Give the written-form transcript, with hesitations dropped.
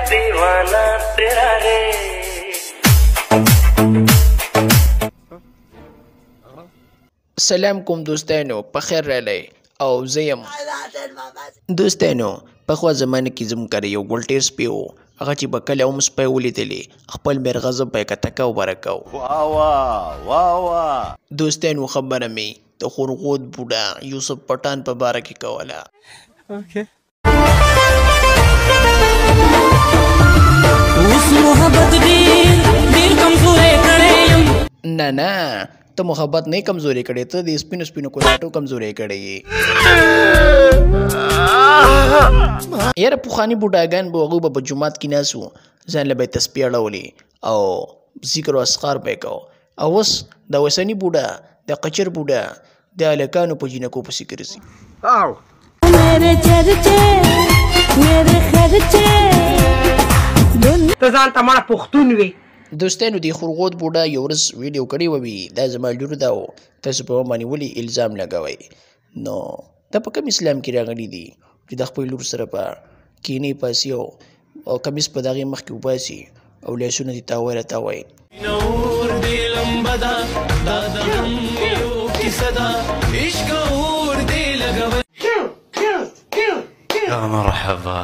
दीवाना तेरा रे। سلام کوم دوستانو په خیر رالی او زه یم دوستانو پخوا زمانه کې زموږ کره یو ګلټیر سپی و هغه چې به کله هم سپی ولیدلې خپل مرغزه به یې کتکه وبرکاو دوستانو خبره مې د خورغود بوډا یوسف پټان په باره کې کوله نه نه ته محبت نه کمزوري کړې ته د سپینو سپینو کولاټو کمزوري کړې یاره پخواني بوډاګان به هغوی به په جومات کې ناست وو ځان له به یې تسبیح اړولې او ذکر و اسقار به یې کو او اوس د اوسني بوډا د قچر بوډا د هلکانو په جینکو پسې ګرځي ته ځان ته مړه پښتون وې دوستانو د خورغود بوډا یو ورځ ویډیو کړې وه دا زما لور ده او تاسو په ما باندې ولې الزام لګوئ نو دا په کوم اسلام کې راغلي دي چې د خپل لور سره په کینې پاسي او کمیس په دغې مخکې وباسي او لاسونه دې تاوی راتاوی نور دې لمبه ده دا د هم یو کیسه ده عشق اور دې لګوئ يا مرحبا